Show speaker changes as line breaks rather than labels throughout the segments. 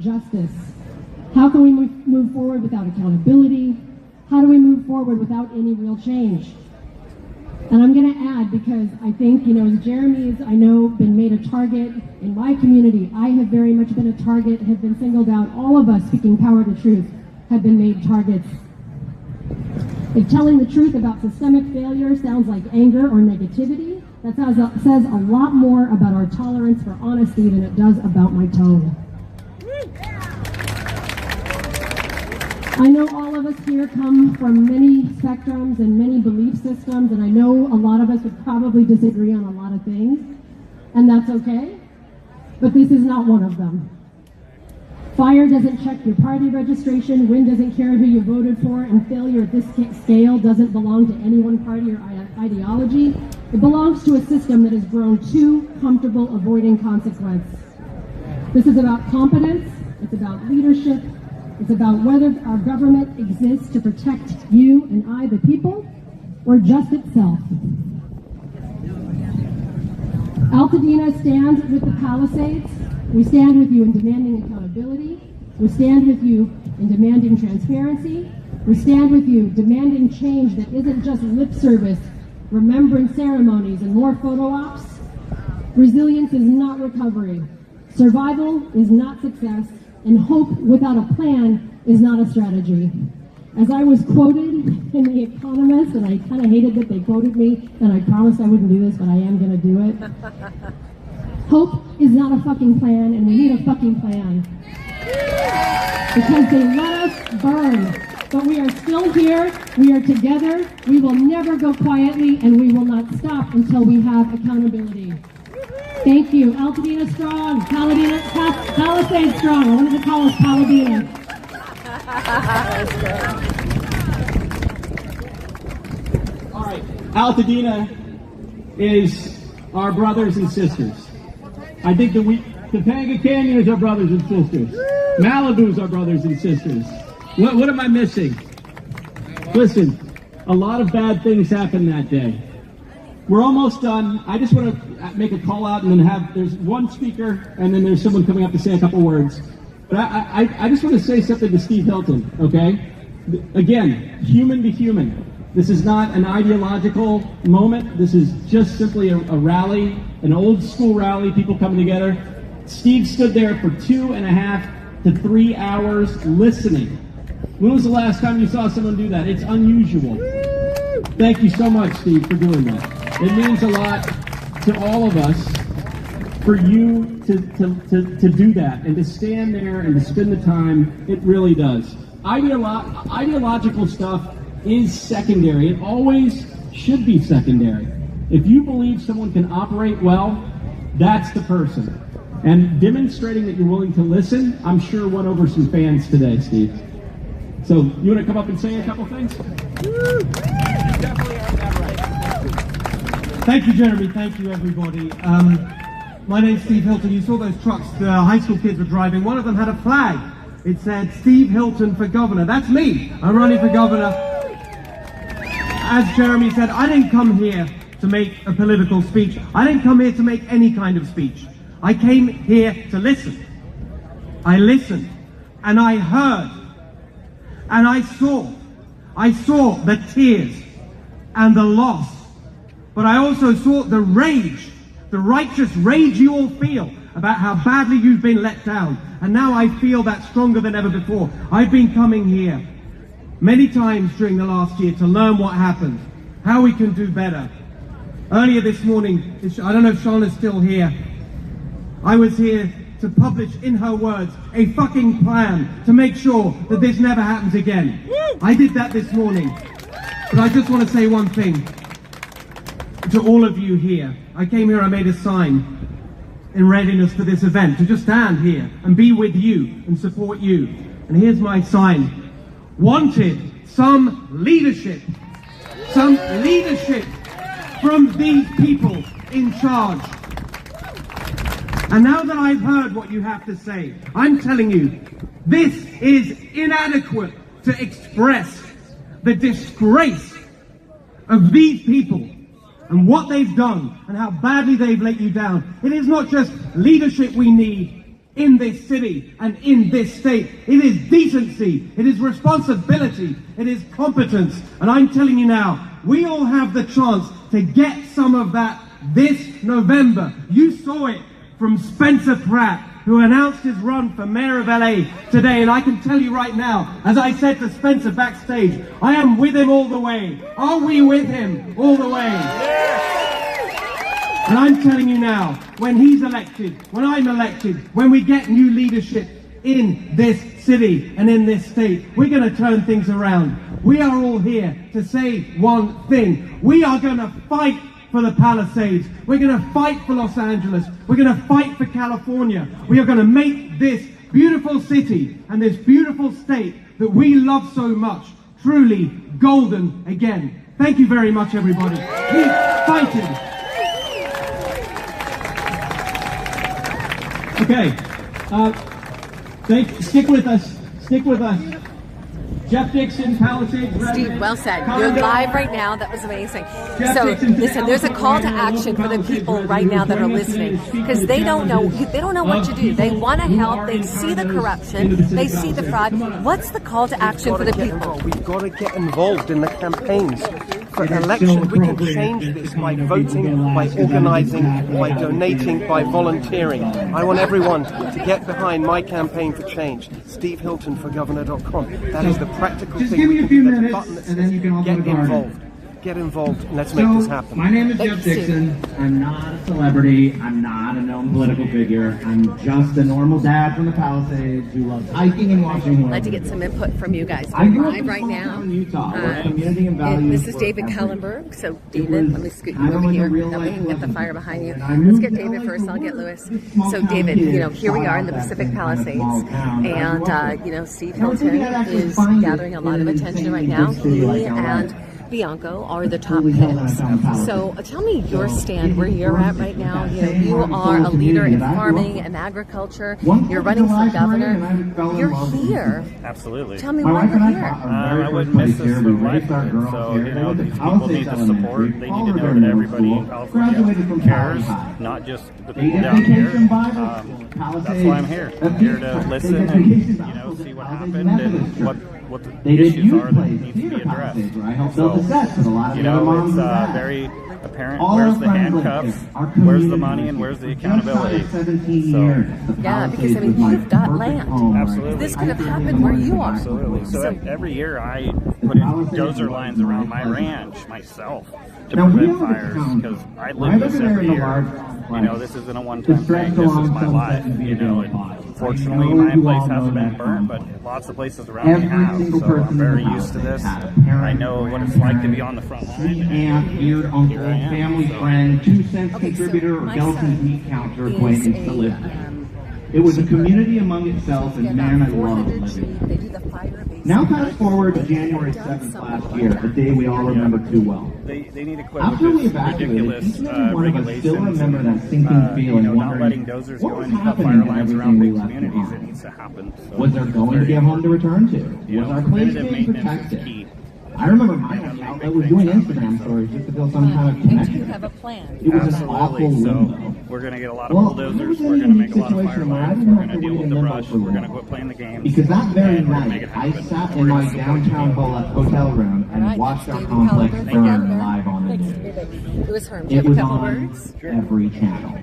justice? How can we move forward without accountability? How do we move forward without any real change? And I'm going to add, because I think, as Jeremy's, I know, been made a target in my community. I have very much been a target, have been singled out. All of us speaking power to truth have been made targets. If telling the truth about systemic failure sounds like anger or negativity, that says a lot more about our tolerance for honesty than it does about my tone. I know all of us here come from many spectrums and many belief systems, and I know a lot of us would probably disagree on a lot of things, and that's okay, but this is not one of them. Fire doesn't check your party registration, wind doesn't care who you voted for, and failure at this scale doesn't belong to any one party or ideology. It belongs to a system that has grown too comfortable avoiding consequence. This is about competence, it's about leadership, it's about whether our government exists to protect you and I, the people, or just itself. Altadena stands with the Palisades. We stand with you in demanding accountability. We stand with you in demanding transparency. We stand with you demanding change that isn't just lip service, remembrance ceremonies, and more photo ops. Resilience is not recovery. Survival is not success. And hope without a plan is not a strategy. As I was quoted in The Economist, and I kind of hated that they quoted me, and I promised I wouldn't do this, but I am going to do it. Hope is not a fucking plan, and we need a fucking plan. Because they let us burn. But we are still here, we are together, we will never go quietly, and we will not stop until we have accountability. Thank you. Altadena strong. Palisades strong. I wanted to call us Paladina.
All right. Altadena is our brothers and sisters. I think that Topanga Canyon is our brothers and sisters. Malibu is our brothers and sisters. What am I missing? Listen, a lot of bad things happened that day. We're almost done. I just want to make a call out and then there's one speaker and then there's someone coming up to say a couple words. But I just want to say something to Steve Hilton, okay? Again, human to human. This is not an ideological moment. This is just simply a rally, an old school rally, people coming together. Steve stood there for 2.5 to 3 hours listening. When was the last time you saw someone do that? It's unusual. Thank you so much, Steve, for doing that. It means a lot to all of us for you to do that and to stand there and to spend the time. It really does. Ideological stuff is secondary. It always should be secondary. If you believe someone can operate well, that's the person. And demonstrating that you're willing to listen, I'm sure won over some fans today, Steve. So you want to come up and say a couple things? You definitely earned that right.
Thank you, Jeremy. Thank you, everybody. My name's Steve Hilton. You saw those trucks the high school kids were driving. One of them had a flag. It said, Steve Hilton for governor. That's me. I'm running for governor. As Jeremy said, I didn't come here to make a political speech. I didn't come here to make any kind of speech. I came here to listen. I listened. And I heard. And I saw. I saw the tears and the loss. But I also saw the rage, the righteous rage you all feel about how badly you've been let down. And now I feel that stronger than ever before. I've been coming here many times during the last year to learn what happened, how we can do better. Earlier this morning, I don't know if Shauna's still here, I was here to publish in her words a fucking plan to make sure that this never happens again. I did that this morning. But I just want to say one thing to all of you here. I came here, I made a sign in readiness for this event to just stand here and be with you and support you. And here's my sign. Wanted some leadership from these people in charge. And now that I've heard what you have to say, I'm telling you, this is inadequate to express the disgrace of these people and what they've done and how badly they've let you down. It is not just leadership we need, in this city and in this state. It is decency, it is responsibility, it is competence. And I'm telling you now, we all have the chance to get some of that this November. You saw it from Spencer Pratt, who announced his run for mayor of LA today. And I can tell you right now, as I said to Spencer backstage, I am with him all the way. Are we with him all the way? And I'm telling you now, when he's elected, when I'm elected, when we get new leadership in this city and in this state, we're going to turn things around. We are all here to say one thing. We are going to fight for the Palisades. We're going to fight for Los Angeles. We're going to fight for California. We are going to make this beautiful city and this beautiful state that we love so much truly golden again. Thank you very much, everybody. Keep fighting.
Okay. Stick with us. Stick with us. Jeff Dixon, Palisades resident.
Steve, well said. You're live right now. That was amazing. So, listen, there's a call to action for the people right now that are listening, because they don't know what to do. They want to help. They see the corruption. They see the fraud. What's the call to action for the people?
We've got to get involved in the campaigns. For election, we can change this by voting, by organising, by donating, by volunteering. I want everyone to get behind my campaign for change. SteveHiltonForGovernor.com. That is the practical
Just
thing.
give me a few
There's
minutes,
button that
and then you can all
get
go to garden.
involved. Get involved, and let's make this happen.
My name is
Thank
Jeff
you,
Dixon. I'm not a celebrity. I'm not a known political figure. I'm just a normal dad from the Palisades who loves hiking and watching horror.
I'd like to get some input from you guys.
I grew up
Live
in
right
small
now.
town Utah, where community and values
This is
were
David
everything.
Kallenberg. So, David, let me scoot you over
like a
here.
real
That way you can
life
get the
lesson.
fire behind you.
And I
Let's
moved
get
to
David
LA
first,
for
I'll get
work.
Lewis.
Small
So,
town
David,
kid,
here we are in the
shot
Pacific
in a
Palisades.
small town, but I
And,
grew up
Steve
I don't think
Hilton
I'd actually
is
find it
gathering a lot of
in an
attention right
insanely
now.
big city
He
like LA.
and Bianco are the top
Truly held in a
picks.
town palace.
So tell me your stand, where you're at right now. You know, you are a leader in farming and agriculture. You're running for governor. You're here.
Absolutely.
Tell me
My
why
wife and I
you're
fought
here.
our very
I
first
wouldn't
place
miss this
here.
for
We
life.
raised our girls
So,
here.
you know,
They went
these
to
people need
Palisades
the
Elementary,
support. They need to
followed
know
their
that
middle
everybody
school,
in
graduated from
California cares,
Cal High.
not just the
They
people
did
down here.
vacation Bible school.
That's
Palisades,
why I'm here. I'm here to listen and, you know, see what happened and what the
They did
issues
youth
are that
plays,
need to be
theater
addressed.
Palisades, where I helped build the sets with a lot of
you
the other
know,
moms
it's
and dads.
very apparent
All
where's
our
the
friends live
handcuffs,
here. Our
where's the
community
money,
lives
and where's the
here.
accountability.
Just shy of 17
So-
years. The
Yeah, because, I
Palisades
mean,
was my
you've got
perfect
land.
home where I
Absolutely.
could
This could have
hike
happened
in the
where
woods
you
and
are.
buy
Absolutely. So
So-
every year I put in dozer lines around my ranch myself to
Now, we
prevent
own the
fires
town.
because I
When I
live
live
this
there
every
in the
year.
large
You know,
place,
this isn't a
the
one-time
stretch
thing. This is
along
my
Sunset
life.
and
You know, and
Via
fortunately
I know
my
you
place
all know
hasn't been
that
burnt, but
concept.
lots of places around me
Every
have.
single
So
person
I'm
in the
very
house
used to this.
had a parent,
I know what it's like to be on the front line.
Sweet aunt, weird uncle,
Here I am.
family
So-
friend, 2-cent
Okay, so
contributor, or
my
Gelson's
son
meat counter
is
acquaintance to live there. It was a community among itself, and man, I loved living there.
They do the fire-based.
Now fast forward to January 7th last year, a day we all remember too well.
They need to quit
After we
with this
evacuated,
ridiculous
each and every one of us still
regulations.
remember that sinking
You
feeling,
know, not
wondering
letting dozers
what
go
was
in and put
happening
fire
to
lines
everything
around
we
big
left
communities. It
behind.
needs to happen. So
Was there
it's
going to
very
be a home to
important.
return to?
You
Was
know,
our place
preventative
being
maintenance is
protected?
key.
I remember my own outlet was doing Instagram stories just to feel some kind of
And do you
connection.
have a plan?
It was an awful
Absolutely. So
limbo.
we're going to get a lot of
Well,
bulldozers.
there
We're
was
going to
a
make a lot of fire
situation where I
lines.
didn't
We're
have
going to
to
deal
wait
with
in
the
limbo
brush.
for
We're going to
long.
quit playing the games.
Because that very
and we're gonna make
night,
it
I
happen.
sat
We're
in
gonna
my
support
downtown
people.
hotel room and
All right,
watched our
David
complex
Kallenberg,
burn
Governor.
live on the
Thanks,
news.
David. Lewis Herm, do you
It
have a
was
couple
on
words?
every channel.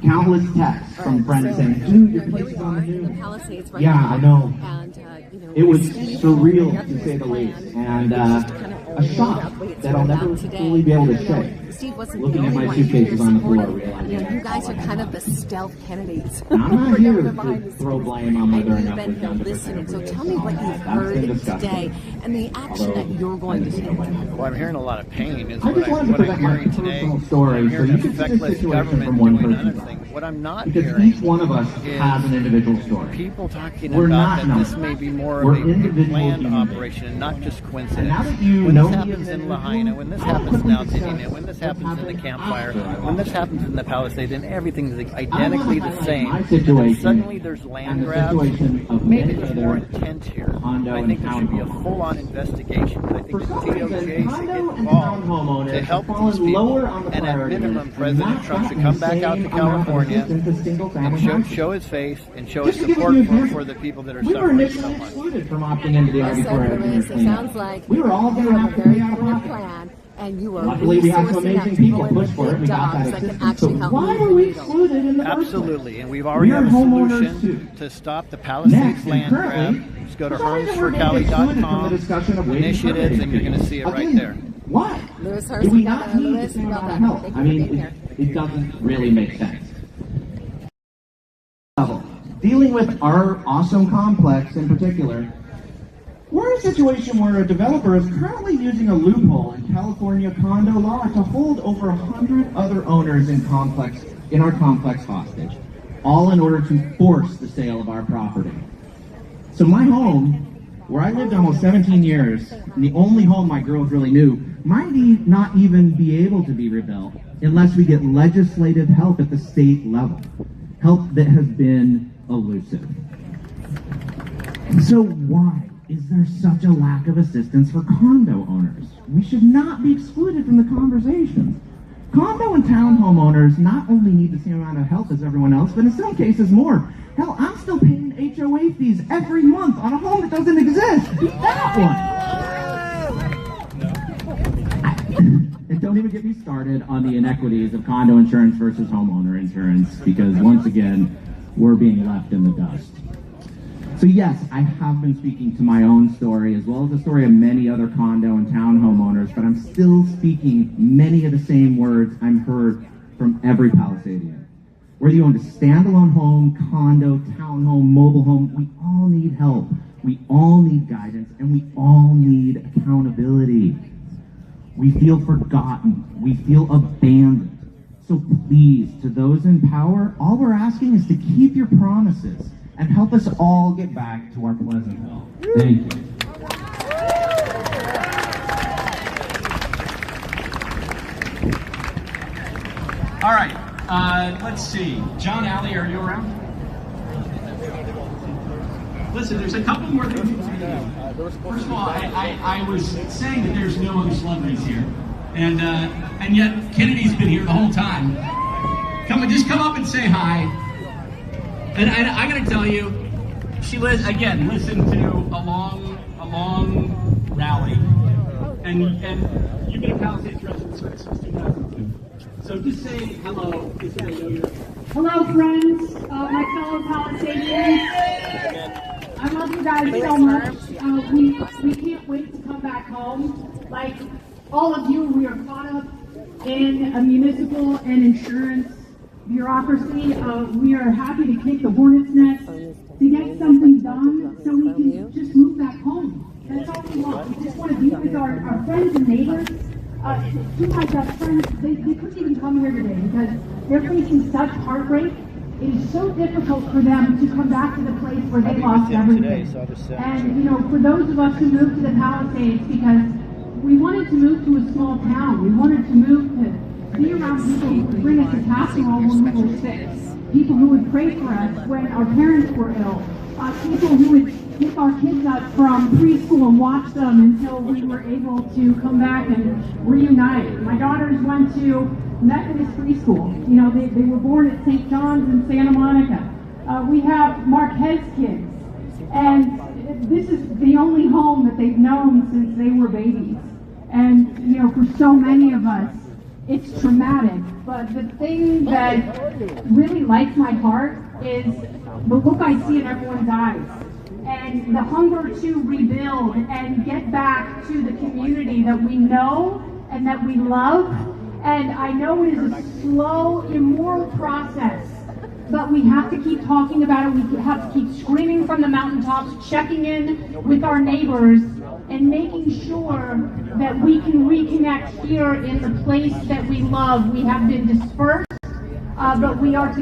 Countless texts from friends
So,
saying, dude, your
here
place
we
is on
are
the
in the
news.
Palisades right
Yeah,
now.
I know.
And, you know,
It was
Steve
surreal,
Hilton,
to say the
Governor's
least,
plan,
and
just to kind of
a
roll
shock
up, wait,
that I'll
throw it
never
out today.
fully be able to
You know,
shake.
Steve wasn't
Looking
the
at
only
my
one
suitcases
here
on the floor,
supporting.
realizing
You know, you
that's
guys
all
are
I
kind
had.
of the stealth candidates.
I'm not
for
here
Governor
to
behind the
throw
scenes.
blame on whether or
And
not
you've
we've
been
done
here
the
listening. So
percent
tell me what you've
That's been
heard
discussed.
today and the action that you're going to take.
Well, I'm hearing a lot of pain is
I just wanted to
what I'm
present my
hearing today.
personal story
I'm
so
hearing
you can see the
feckless
situation
government
from one
doing
person's
other things. What I'm not
Because
hearing
each one of us
is
has an individual story.
people talking
We're
about
not
that this
numbers.
may be more
We're
of a
individual
planned
human beings.
operation and not just
And
coincidence.
now that you
When
know
this
me
happens
as an
in
individual,
Lahaina, when this
I'll
happens
quickly
in
discuss
Altadena, when this
what
happens in the campfire, when this happens in the Palisade, and everything's identically the same, and suddenly there's land grabs, maybe there's more intent here. I think there should be a full-on investigation. I think the DOJ should get involved to help these people, and at minimum, President Trump should come back out to California and show his face and show his support for the people that are suffering so much.
It sounds like you have a very clear plan, and you are resourcing out people in good jobs that can actually help people.
Absolutely, and we've already have a solution to stop the Palisades land grab. Just go to homesforcali.com, initiatives, and you're going to see it right there.
Why? Do we not need the same amount of help? I mean, it doesn't really make sense. Dealing with our awesome complex in particular, we're in a situation where a developer is currently using a loophole in California condo law to hold over 100 other owners in our complex hostage, all in order to force the sale of our property. So my home, where I lived almost 17 years, and the only home my girls really knew, might not even be able to be rebuilt unless we get legislative help at the state level, help that has been elusive. So why is there such a lack of assistance for condo owners? We should not be excluded from the conversation. Condo and townhome owners not only need the same amount of help as everyone else, but in some cases more. Hell, I'm still paying HOA fees every month on a home that doesn't exist. That one. And don't even get me started on the inequities of condo insurance versus homeowner insurance, because once again, we're being left in the dust. So yes, I have been speaking to my own story, as well as the story of many other condo and townhome owners, but I'm still speaking many of the same words I'm heard from every Palisadian. Whether you own a standalone home, condo, townhome, mobile home, we all need help. We all need guidance, and we all need accountability. We feel forgotten. We feel abandoned. So please, to those in power, all we're asking is to keep your promises and help us all get back to our Pleasantville. Thank you. All right, let's see. John Alley, are you around? Listen, there's a couple more things to do. First of all, I was saying that there's no other celebrities here, and yet Kennedy's been here the whole time. Just come up and say hi. And I gotta tell you, she listened to a long rally, and you've been a Palisades resident since 2002. So just say hello, just so they know you're.
Hello, friends, my fellow Palisadians. I love you guys so much. We can't wait to come back home. Like all of you, we are caught up in a municipal and insurance bureaucracy. We are happy to kick the hornet's nest to get something done so we can just move back home. That's all we want. We just want to be with our friends and neighbors. Two of my best friends, they couldn't even come here today because they're facing such heartbreak. It is so difficult for them to come back to the place where they lost everything. And, for those of us who moved to the Palisades, because we wanted to move to a small town. We wanted to move to be around people who would bring us a casserole when we were sick, people who would pray for us when our parents were ill, people who would pick our kids up from preschool and watch them until we were able to come back and reunite. My daughters went to Methodist preschool. They were born at St. John's in Santa Monica. We have Marquez kids, and this is the only home that they've known since they were babies. And, for so many of us, it's traumatic. But the thing that really lights my heart is the look I see in everyone's eyes. And the hunger to rebuild and get back to the community that we know and that we love. And I know it is a slow, immoral process, but we have to keep talking about it. We have to keep screaming from the mountaintops, checking in with our neighbors, and making sure that we can reconnect here in the place that we love. We have been dispersed, but we are together.